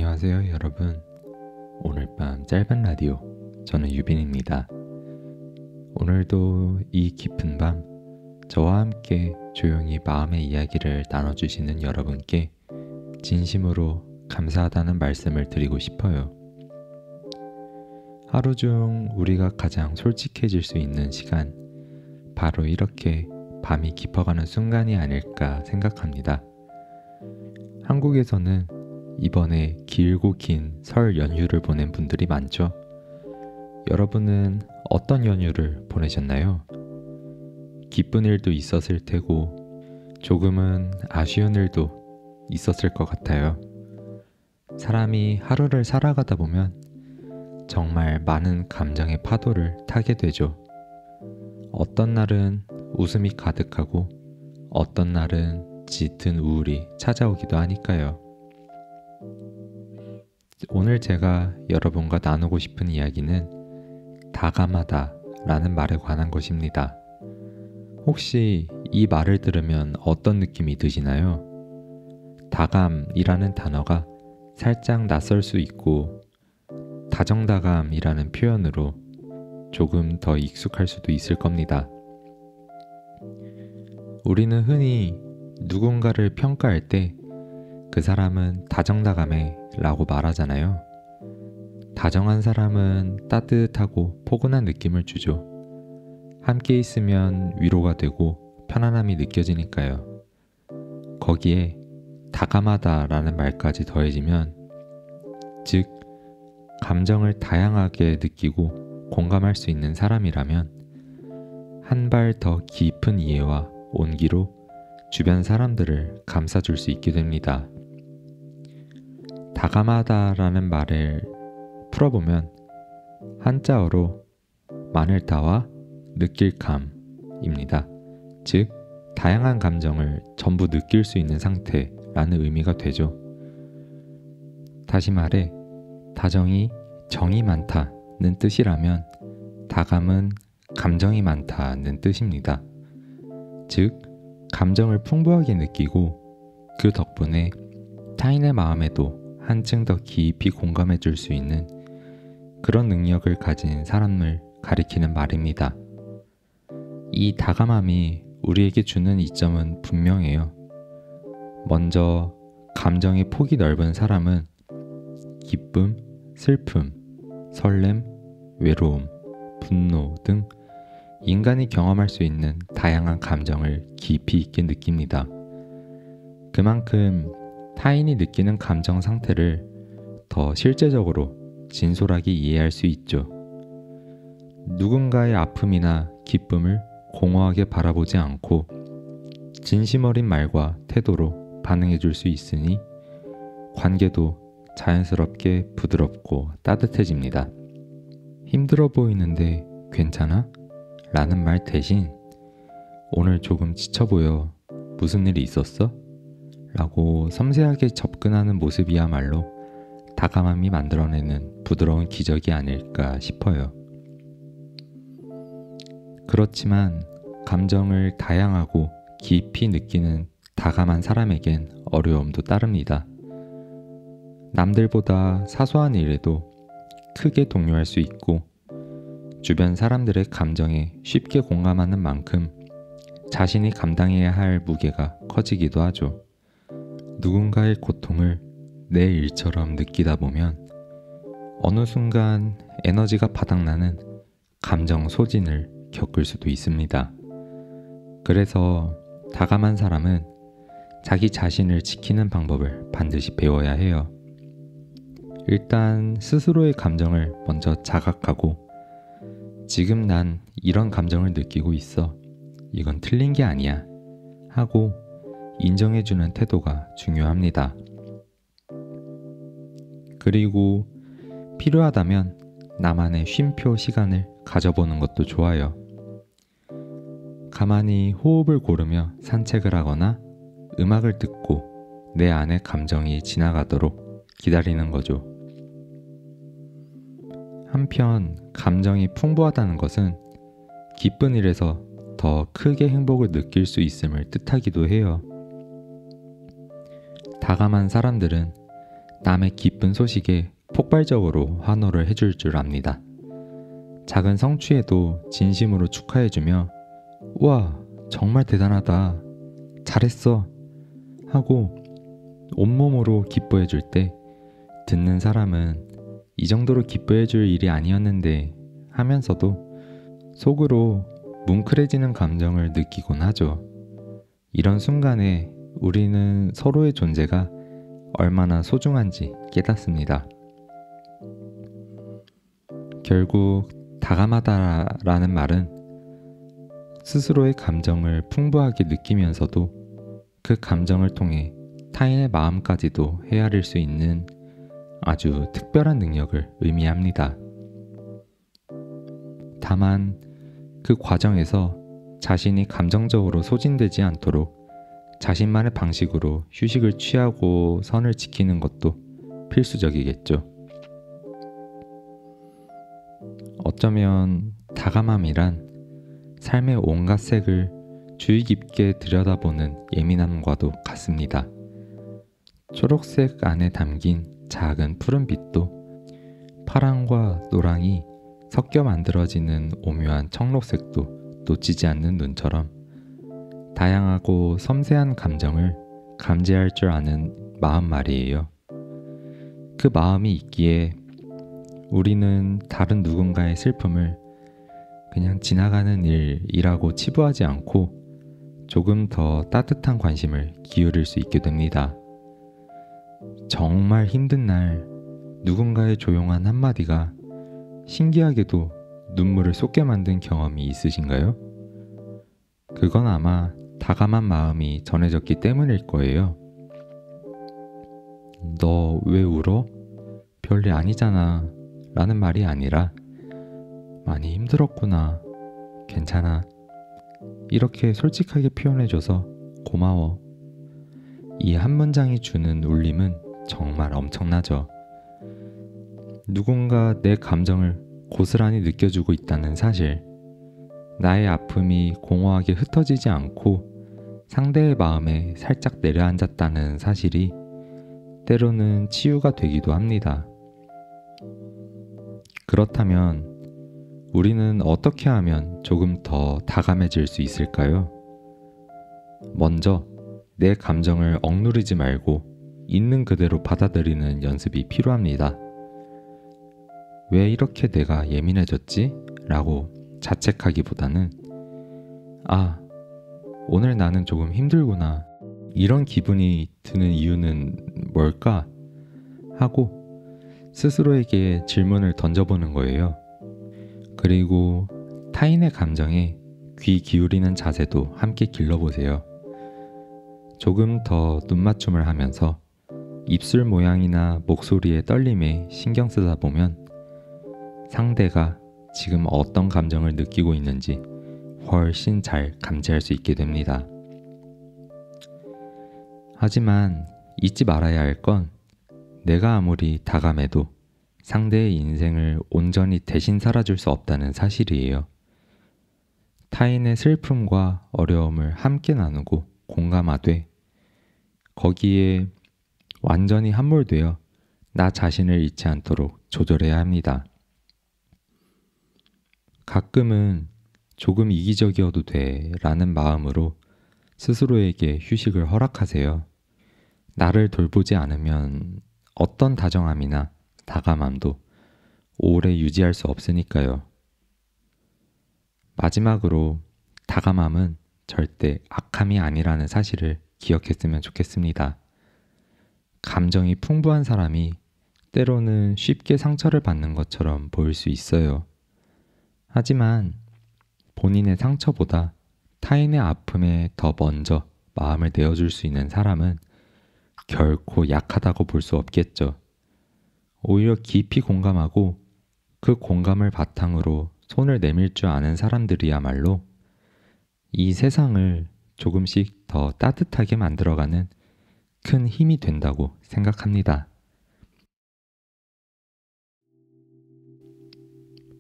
안녕하세요 여러분. 오늘 밤 짧은 라디오, 저는 유빈입니다. 오늘도 이 깊은 밤 저와 함께 조용히 마음의 이야기를 나눠주시는 여러분께 진심으로 감사하다는 말씀을 드리고 싶어요. 하루 중 우리가 가장 솔직해질 수 있는 시간, 바로 이렇게 밤이 깊어가는 순간이 아닐까 생각합니다. 한국에서는 이번에 길고 긴 설 연휴를 보낸 분들이 많죠. 여러분은 어떤 연휴를 보내셨나요? 기쁜 일도 있었을 테고 조금은 아쉬운 일도 있었을 것 같아요. 사람이 하루를 살아가다 보면 정말 많은 감정의 파도를 타게 되죠. 어떤 날은 웃음이 가득하고 어떤 날은 짙은 우울이 찾아오기도 하니까요. 오늘 제가 여러분과 나누고 싶은 이야기는 다감하다 라는 말에 관한 것입니다. 혹시 이 말을 들으면 어떤 느낌이 드시나요? 다감이라는 단어가 살짝 낯설 수 있고 다정다감이라는 표현으로 조금 더 익숙할 수도 있을 겁니다. 우리는 흔히 누군가를 평가할 때 그 사람은 다정다감해 라고 말하잖아요. 다정한 사람은 따뜻하고 포근한 느낌을 주죠. 함께 있으면 위로가 되고 편안함이 느껴지니까요. 거기에 다감하다라는 말까지 더해지면, 즉 감정을 다양하게 느끼고 공감할 수 있는 사람이라면 한 발 더 깊은 이해와 온기로 주변 사람들을 감싸줄 수 있게 됩니다. 다감하다라는 말을 풀어보면 한자어로 마늘다와 느낄감입니다. 즉 다양한 감정을 전부 느낄 수 있는 상태라는 의미가 되죠. 다시 말해 다정이 정이 많다는 뜻이라면 다감은 감정이 많다는 뜻입니다. 즉 감정을 풍부하게 느끼고 그 덕분에 타인의 마음에도 한층 더 깊이 공감해 줄 수 있는 그런 능력을 가진 사람을 가리키는 말입니다. 이 다감함이 우리에게 주는 이점은 분명해요. 먼저 감정의 폭이 넓은 사람은 기쁨, 슬픔, 설렘, 외로움, 분노 등 인간이 경험할 수 있는 다양한 감정을 깊이 있게 느낍니다. 그만큼 타인이 느끼는 감정 상태를 더 실제적으로 진솔하게 이해할 수 있죠. 누군가의 아픔이나 기쁨을 공허하게 바라보지 않고 진심 어린 말과 태도로 반응해 줄 수 있으니 관계도 자연스럽게 부드럽고 따뜻해집니다. 힘들어 보이는데 괜찮아? 라는 말 대신 오늘 조금 지쳐 보여. 무슨 일이 있었어? 라고 섬세하게 접근하는 모습이야말로 다감함이 만들어내는 부드러운 기적이 아닐까 싶어요. 그렇지만 감정을 다양하고 깊이 느끼는 다감한 사람에겐 어려움도 따릅니다. 남들보다 사소한 일에도 크게 동요할 수 있고 주변 사람들의 감정에 쉽게 공감하는 만큼 자신이 감당해야 할 무게가 커지기도 하죠. 누군가의 고통을 내 일처럼 느끼다 보면 어느 순간 에너지가 바닥나는 감정 소진을 겪을 수도 있습니다. 그래서 다감한 사람은 자기 자신을 지키는 방법을 반드시 배워야 해요. 일단 스스로의 감정을 먼저 자각하고 지금 난 이런 감정을 느끼고 있어. 이건 틀린 게 아니야. 하고 인정해주는 태도가 중요합니다. 그리고 필요하다면 나만의 쉼표 시간을 가져보는 것도 좋아요. 가만히 호흡을 고르며 산책을 하거나 음악을 듣고 내 안의 감정이 지나가도록 기다리는 거죠. 한편 감정이 풍부하다는 것은 기쁜 일에서 더 크게 행복을 느낄 수 있음을 뜻하기도 해요. 다감한 사람들은 남의 기쁜 소식에 폭발적으로 환호를 해줄 줄 압니다. 작은 성취에도 진심으로 축하해주며 우와, 정말 대단하다, 잘했어 하고 온몸으로 기뻐해줄 때 듣는 사람은 이 정도로 기뻐해줄 일이 아니었는데 하면서도 속으로 뭉클해지는 감정을 느끼곤 하죠. 이런 순간에 우리는 서로의 존재가 얼마나 소중한지 깨닫습니다. 결국 다감하다라는 말은 스스로의 감정을 풍부하게 느끼면서도 그 감정을 통해 타인의 마음까지도 헤아릴 수 있는 아주 특별한 능력을 의미합니다. 다만 그 과정에서 자신이 감정적으로 소진되지 않도록 자신만의 방식으로 휴식을 취하고 선을 지키는 것도 필수적이겠죠. 어쩌면 다감함이란 삶의 온갖 색을 주의 깊게 들여다보는 예민함과도 같습니다. 초록색 안에 담긴 작은 푸른빛도 파랑과 노랑이 섞여 만들어지는 오묘한 청록색도 놓치지 않는 눈처럼 다양하고 섬세한 감정을 감지할 줄 아는 마음 말이에요. 그 마음이 있기에 우리는 다른 누군가의 슬픔을 그냥 지나가는 일이라고 치부하지 않고 조금 더 따뜻한 관심을 기울일 수 있게 됩니다. 정말 힘든 날 누군가의 조용한 한마디가 신기하게도 눈물을 쏟게 만든 경험이 있으신가요? 그건 아마 다감한 마음이 전해졌기 때문일 거예요. 너 왜 울어? 별일 아니잖아 라는 말이 아니라 많이 힘들었구나, 괜찮아, 이렇게 솔직하게 표현해줘서 고마워. 이 한 문장이 주는 울림은 정말 엄청나죠. 누군가 내 감정을 고스란히 느껴주고 있다는 사실, 나의 아픔이 공허하게 흩어지지 않고 상대의 마음에 살짝 내려앉았다는 사실이 때로는 치유가 되기도 합니다. 그렇다면 우리는 어떻게 하면 조금 더 다감해질 수 있을까요? 먼저 내 감정을 억누르지 말고 있는 그대로 받아들이는 연습이 필요합니다. 왜 이렇게 내가 예민해졌지? 라고 자책하기보다는 아, 오늘 나는 조금 힘들구나, 이런 기분이 드는 이유는 뭘까? 하고 스스로에게 질문을 던져보는 거예요. 그리고 타인의 감정에 귀 기울이는 자세도 함께 길러보세요. 조금 더 눈맞춤을 하면서 입술 모양이나 목소리의 떨림에 신경 쓰다 보면 상대가 지금 어떤 감정을 느끼고 있는지 훨씬 잘 감지할 수 있게 됩니다. 하지만 잊지 말아야 할 건 내가 아무리 다감해도 상대의 인생을 온전히 대신 살아줄 수 없다는 사실이에요. 타인의 슬픔과 어려움을 함께 나누고 공감하되 거기에 완전히 함몰되어 나 자신을 잃지 않도록 조절해야 합니다. 가끔은 조금 이기적이어도 돼 라는 마음으로 스스로에게 휴식을 허락하세요. 나를 돌보지 않으면 어떤 다정함이나 다감함도 오래 유지할 수 없으니까요. 마지막으로 다감함은 절대 악함이 아니라는 사실을 기억했으면 좋겠습니다. 감정이 풍부한 사람이 때로는 쉽게 상처를 받는 것처럼 보일 수 있어요. 하지만 본인의 상처보다 타인의 아픔에 더 먼저 마음을 내어줄 수 있는 사람은 결코 약하다고 볼 수 없겠죠. 오히려 깊이 공감하고 그 공감을 바탕으로 손을 내밀 줄 아는 사람들이야말로 이 세상을 조금씩 더 따뜻하게 만들어가는 큰 힘이 된다고 생각합니다.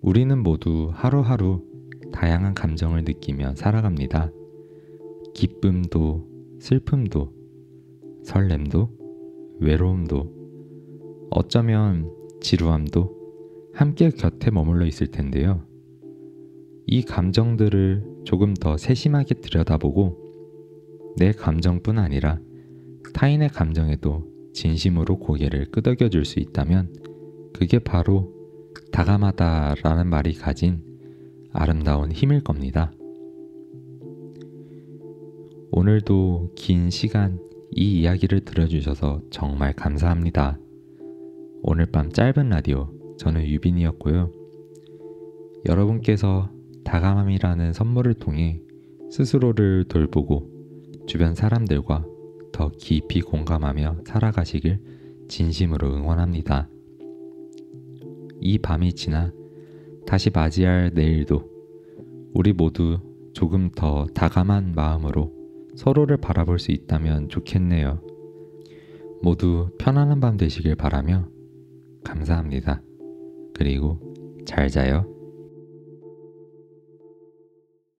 우리는 모두 하루하루 다양한 감정을 느끼며 살아갑니다. 기쁨도, 슬픔도, 설렘도, 외로움도, 어쩌면 지루함도 함께 곁에 머물러 있을 텐데요. 이 감정들을 조금 더 세심하게 들여다보고 내 감정뿐 아니라 타인의 감정에도 진심으로 고개를 끄덕여 줄 수 있다면 그게 바로 다감하다라는 말이 가진 아름다운 힘일 겁니다. 오늘도 긴 시간 이 이야기를 들어주셔서 정말 감사합니다. 오늘 밤 짧은 라디오, 저는 유빈이었고요. 여러분께서 다감함이라는 선물을 통해 스스로를 돌보고 주변 사람들과 더 깊이 공감하며 살아가시길 진심으로 응원합니다. 이 밤이 지나 다시 맞이할 내일도 우리 모두 조금 더 다감한 마음으로 서로를 바라볼 수 있다면 좋겠네요. 모두 편안한 밤 되시길 바라며 감사합니다. 그리고 잘 자요.